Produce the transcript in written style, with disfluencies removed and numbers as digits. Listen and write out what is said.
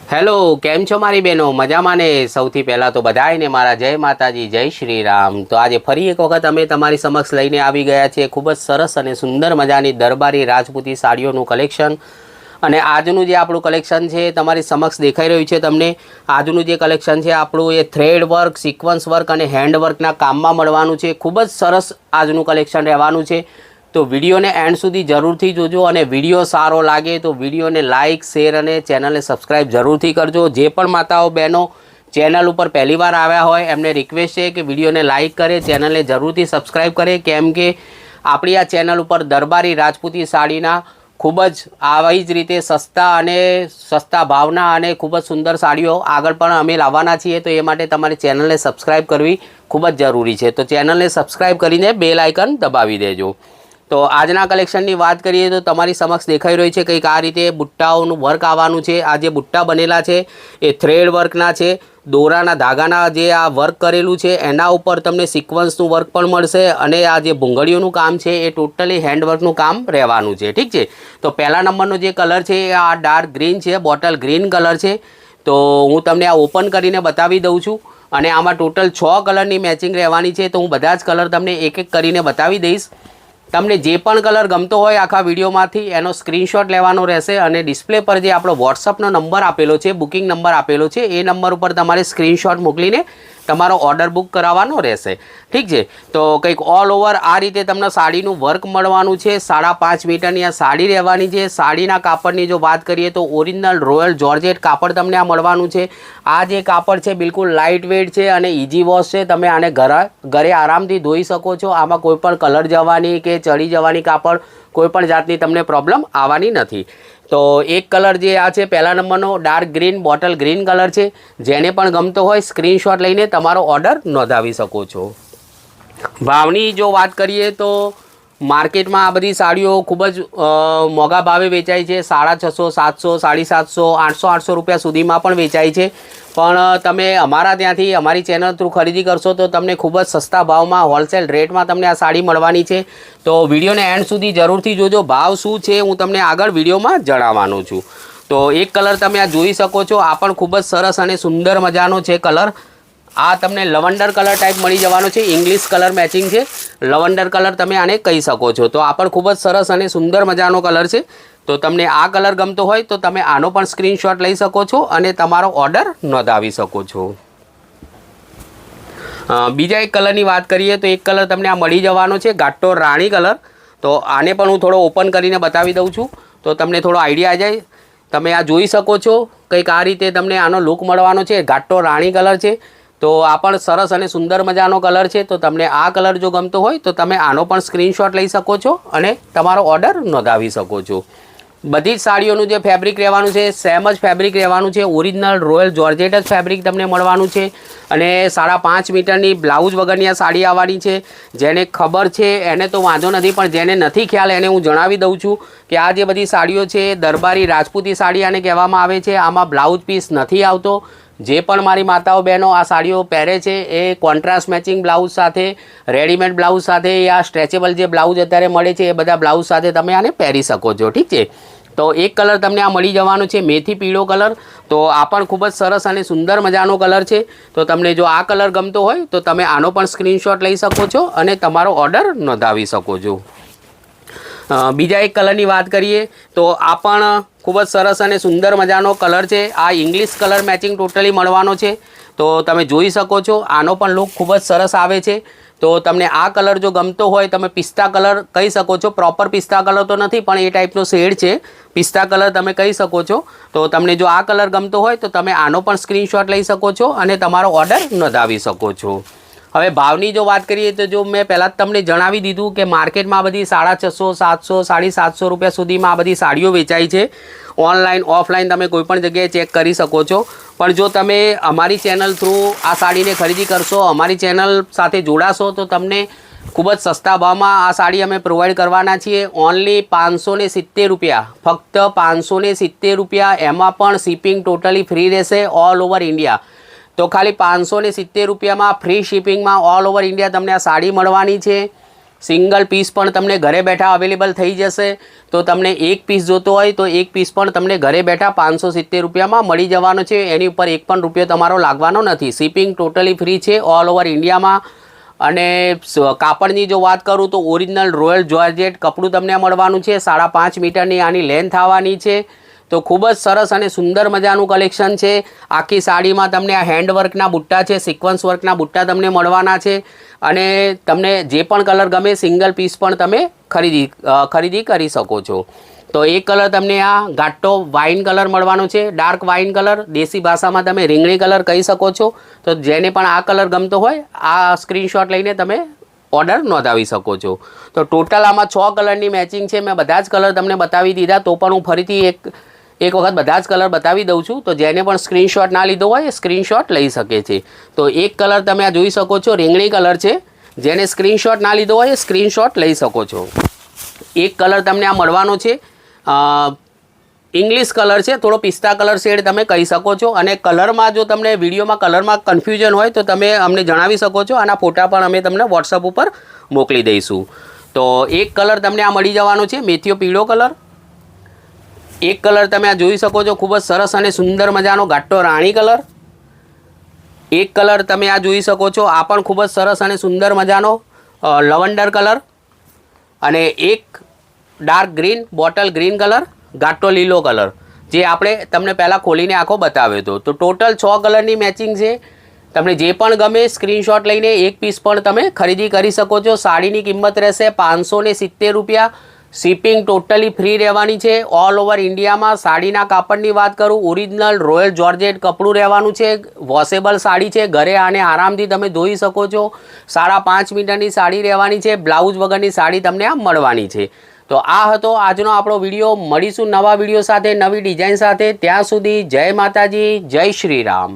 Hello, કેમ છો મારી બહેનો? મજામાં ને? સૌથી પહેલાં તો બધાયને મારા જય માતાજી, જય શ્રી રામ। તો આજે ફરી એક વખત અમે તમારી સમક્ષ લઈને આવી ગયા છીએ ખૂબ જ સરસ અને સુંદર મજાની દરબારી રાજપૂતી સાડીઓનું કલેક્શન। અને આજનું જે આપણું કલેક્શન છે તમારી સમક્ષ દેખાઈ રહ્યું છે તમને। આજનું જે કલેક્શન છે આપણું એ થ્રેડ વર્ક, સિક્વન્સ વર્ક અને હેન્ડ વર્કના કામમાં મળવાનું છે। ખૂબ જ સરસ આજનું કલેક્શન રહેવાનું છે। તો વિડીયોને એન્ડ સુધી જરૂરથી જોજો અને વિડીયો સારો લાગે તો વિડીયોને લાઇક, શેર અને ચેનલને સબસ્ક્રાઈબ જરૂરથી કરજો। જે પણ માતાઓ બહેનો ચેનલ ઉપર પહેલીવાર આવ્યા હોય એમને રિક્વેસ્ટ છે કે વિડીયોને લાઇક કરે, ચેનલને જરૂરથી સબસ્ક્રાઈબ કરે, કેમ કે આપણી આ ચેનલ ઉપર દરબારી રાજપૂતી સાડીના ખૂબ જ આવી જ રીતે સસ્તા ભાવના અને ખૂબ જ સુંદર સાડીઓ આગળ પણ અમે લાવવાના છીએ। તો એ માટે તમારી ચેનલને સબસ્ક્રાઈબ કરવી ખૂબ જ જરૂરી છે। તો ચેનલને સબસ્ક્રાઈબ કરીને બેલ આઇકન દબાવી દેજો। તો આજના કલેક્શનની વાત કરીએ તો તમારી સમક્ષ દેખાઈ રહ્યું છે કંઈક આ રીતે બુટ્ટાઓનું વર્ક આવવાનું છે। આ જે બુટ્ટા બનેલા છે એ થ્રેડ વર્કના છે। દોરાના ધાગાના જે આ વર્ક કરેલું છે એના ઉપર તમને સિક્વન્સનું વર્ક પણ મળશે અને આ જે ભૂંગળીઓનું કામ છે એ ટોટલી હેન્ડવર્કનું કામ રહેવાનું છે, ઠીક છે। તો પહેલા નંબરનો જે કલર છે એ આ ડાર્ક ગ્રીન છે, બોટલ ગ્રીન કલર છે। તો હું તમને આ ઓપન કરીને બતાવી દઉં છું અને આમાં ટોટલ 6 કલરની મેચિંગ રહેવાની છે। તો હું બધા જ કલર તમને એક એક કરીને બતાવી દઈશ। તમને જે પણ કલર ગમતો હોય આખા વિડીયોમાંથી એનો સ્ક્રીનશોટ લેવાનો રહેશે અને ડિસ્પ્લે પર જે આપણો વોટ્સઅપનો નંબર આપેલો છે, બુકિંગ નંબર આપેલો છે, એ નંબર ઉપર તમારે સ્ક્રીનશોટ મોકલીને તમારો ઓર્ડર બુક કરાવવાનો રહેશે, ઠીક છે। તો કંઈક ઓલ ઓવર આ રીતે તમને સાડીનું વર્ક મળવાનું છે। 5.5 મીટરની આ સાડી રહેવાની છે। સાડીના કાપડની જો વાત કરીએ તો ઓરિજિનલ રોયલ જોર્જેટ કાપડ તમને આ મળવાનું છે। આ જે કાપડ છે બિલકુલ લાઇટ વેઇટ છે અને ઇઝી વોશ છે। તમે આને ઘરે આરામથી ધોઈ શકો છો। આમાં કોઈ પણ કલર જવાની કે ચડી જવાની કાપડ કોઈ પણ જાતની તમને પ્રોબ્લેમ આવવાની નથી। તો એક કલર જે આ છે પહેલા નંબરનો dark green bottle green colour છે। જેને પણ ગમતો હોય સ્ક્રીનશોટ લઈને તમારો ઓર્ડર નોંધાવી શકો છો। ભાવની જો વાત કરીએ તો માર્કેટમાં આ બધી સાડીઓ ખૂબ જ મોંઘા ભાવે વેચાય છે। 650, 700, 750, 800 રૂપિયા સુધીમાં પણ વેચાય છે। પણ તમે અમારા ત્યાંથી અમારી ચેનલ થ્રુ ખરીદી કરશો તો તમને ખૂબ જ સસ્તા ભાવમાં હોલસેલ રેટમાં તમને આ સાડી મળવાની છે। તો વિડીયોને એન્ડ સુધી જરૂરથી જોજો। ભાવ શું છે હું તમને આગળ વિડીયોમાં જણાવવાનો છું। તો એક કલર તમે આ જોઈ શકો છો, આ પણ ખૂબ જ સરસ અને સુંદર મજાનો છે કલર। આ તમને લવંડર કલર ટાઈપ મળી જવાનો છે, ઇંગ્લિશ કલર મેચિંગ છે। લવંડર કલર તમે આને કહી શકો છો। તો આ પણ ખૂબ જ સરસ અને સુંદર મજાનો કલર છે। તો તમને આ કલર ગમતો હોય તો તમે આનો પણ સ્ક્રીનશોટ લઈ શકો છો અને તમારો ઓર્ડર નોંધાવી શકો છો। બીજા એક કલરની વાત કરીએ તો એક કલર તમને આ મળી જવાનો છે ઘાટો રાણી કલર। તો આને પણ હું થોડો ઓપન કરીને બતાવી દઉં છું તો તમને થોડો આઈડિયા આવી જાય। તમે આ જોઈ શકો છો કંઈક આ રીતે તમને આનો લુક મળવાનો છે। ઘાટો રાણી કલર છે। તો આ પણ સરસ અને સુંદર મજાનો કલર છે। તો તમને આ કલર જો ગમતો હોય તો તમે આનો પણ સ્ક્રીનશોટ લઈ શકો છો અને તમારો ઓર્ડર નોંધાવી શકો છો। બધી જ સાડીઓનું જે ફેબ્રિક રહેવાનું છે સેમ જ ફેબ્રિક રહેવાનું છે। ઓરિજિનલ રોયલ જોર્જેટ જ ફેબ્રિક તમને મળવાનું છે અને 5.5 મીટરની બ્લાઉઝ વગરની આ સાડી આવવાની છે। જેને ખબર છે એને તો વાંધો નથી, પણ જેને નથી ખ્યાલ એને હું જણાવી દઉં છું કે આ જે બધી સાડીઓ છે દરબારી રાજપૂતી સાડી આને કહેવામાં આવે છે। આમાં બ્લાઉઝ પીસ નથી આવતો। જે પણ મારી માતાઓ બહેનો આ સાડીઓ પહેરે છે એ કોન્ટ્રાસ્ટ મેચિંગ બ્લાઉઝ સાથે, રેડીમેડ બ્લાઉઝ સાથે, આ સ્ટ્રેચેબલ જે બ્લાઉઝ અત્યારે મળે છે એ બધા બ્લાઉઝ સાથે તમે આને પહેરી શકો છો, ઠીક છે। તો એક કલર તમને આ મળી જવાનો છે મેથી પીળો કલર। તો આ પણ ખૂબ જ સરસ અને સુંદર મજાનો કલર છે। તો તમને જો આ કલર ગમતો હોય તો તમે આનો પણ સ્ક્રીનશોટ લઈ શકો છો અને તમારો ઓર્ડર નોંધાવી શકો છો। બીજા એક કલરની વાત કરીએ તો આ પણ ખૂબ જ સરસ અને સુંદર મજાનો કલર છે। આ ઇંગ્લિશ કલર મેચિંગ ટોટલી મળવાનો છે। તો તમે જોઈ શકો છો આનો પણ લુક ખૂબ જ સરસ આવે છે। તો તમને આ કલર જો ગમતો હોય તમે પિસ્તા કલર કહી શકો છો। પ્રોપર પિસ્તા કલર તો નથી પણ એ ટાઈપનો શેડ છે, પિસ્તા કલર તમે કહી શકો છો। તો તમને જો આ કલર ગમતો હોય તો તમે આનો પણ સ્ક્રીનશોટ લઈ શકો છો અને તમારો ઓર્ડર નોંધાવી શકો છો। હવે ભાવની જો વાત કરીએ તો જો મેં પહેલાં જ તમને જણાવી દીધું કે માર્કેટમાં બધી 650, 700, 750 રૂપિયા સુધીમાં આ બધી સાડીઓ વેચાય છે। ઓનલાઈન ઓફલાઈન તમે કોઈપણ જગ્યાએ ચેક કરી શકો છો। પણ જો તમે અમારી ચેનલ થ્રુ આ સાડીને ખરીદી કરશો, અમારી ચેનલ સાથે જોડાશો તો તમને ખૂબ જ સસ્તા ભાવમાં આ સાડી અમે પ્રોવાઈડ કરવાના છીએ। ઓનલી 570 રૂપિયા, ફક્ત 570 રૂપિયા। એમાં પણ શિપિંગ ટોટલી ફ્રી રહેશે ઓલ ઓવર ઇન્ડિયા। તો ખાલી 570 રૂપિયામાં ફ્રી શિપિંગમાં ઓલ ઓવર ઇન્ડિયા તમને આ સાડી મળવાની છે। સિંગલ પીસ પણ તમને ઘરે બેઠા અવેલેબલ થઈ જશે. તો તમને એક પીસ જોતો હોય તો એક પીસ પણ તમને ઘરે બેઠા 570 રૂપિયામાં મળી જવાનો છે. એની ઉપર એક પણ રૂપિયો તમારો લાગવાનો નથી. શિપિંગ ટોટલી ફ્રી છે ઓલ ઓવર ઇન્ડિયામાં. અને કાપડની જો વાત કરું તો ઓરિજિનલ રોયલ જોર્જેટ કપડું તમને મળવાનું છે. 5.5 મીટરની આની લેન્થ આવવાની છે. તો ખૂબ જ સરસ અને સુંદર મજાનું કલેક્શન છે. આખી સાડીમાં તમને આ હેન્ડવર્કના બુટ્ટા છે, સિક્વન્સ વર્કના બુટ્ટા તમને મળવાના છે. અને તમને જે પણ કલર ગમે સિંગલ પીસ પણ તમે ખરીદી કરી શકો છો. તો એક કલર તમને આ ઘાટો વાઇન કલર મળવાનો છે, ડાર્ક વાઇન કલર, દેશી ભાષામાં તમે રીંગણી કલર કહી શકો છો. તો જેને પણ આ કલર ગમતો હોય આ સ્ક્રીનશોટ લઈને તમે ઓર્ડર નોંધાવી શકો છો. તો ટોટલ આમાં 6 કલરની મેચિંગ છે. મેં બધા જ કલર તમને બતાવી દીધા, તો પણ હું ફરીથી એક વખત બધા જ કલર બતાવી દઉં છું. તો જેને પણ સ્ક્રીનશોટ ના લીધો હોય એ સ્ક્રીનશોટ લઈ શકે છે. તો એક કલર તમે આ જોઈ શકો છો રીંગણી કલર છે. જેને સ્ક્રીનશોટ ના લીધો હોય એ સ્ક્રીનશોટ લઈ શકો છો. એક કલર તમને આ મળવાનો છે ઇંગ્લિશ કલર છે, થોડો પિસ્તા કલર શેડ તમે કહી શકો છો. અને કલરમાં જો તમને વિડીયોમાં કલરમાં કન્ફ્યુઝન હોય તો તમે અમને જણાવી શકો છો. આના ફોટા પણ અમે તમને વોટ્સઅપ ઉપર મોકલી દઈશું. તો એક કલર તમને આ મળી જવાનો છે મેથીઓ પીળો કલર. એક કલર તમે આ જોઈ શકો છો ખૂબ જ સરસ અને સુંદર મજાનો ઘાટો રાણી કલર. એક કલર તમે આ જોઈ શકો છો આ પણ ખૂબ જ સરસ અને સુંદર મજાનો લવંડર કલર. અને એક dark green bottle green colour, ઘાટો લીલો કલર, જે આપણે તમને પહેલાં ખોલીને આખો બતાવ્યો હતો. તો ટોટલ 6 કલરની મેચિંગ છે. તમને જે પણ ગમે સ્ક્રીનશોટ લઈને એક પીસ પણ તમે ખરીદી કરી શકો છો. સાડીની કિંમત રહેશે 570 રૂપિયા. શિપિંગ ટોટલી ફ્રી રહેવાની છે ઓલ ઓવર ઇન્ડિયામાં. સાડીના કાપડની વાત કરું ઓરિજિનલ રોયલ જોર્જેટ કપડું રહેવાનું છે. વોશેબલ સાડી છે, ઘરે આને આરામથી તમે ધોઈ શકો છો. 5.5 મીટરની સાડી રહેવાની છે. બ્લાઉઝ વગરની સાડી તમને આ મળવાની છે. તો આ હતો આજનો આપણો વિડીયો. મળીશું નવા વિડીયો સાથે, નવી ડિઝાઇન સાથે. ત્યાં સુધી જય માતાજી, જય શ્રી રામ.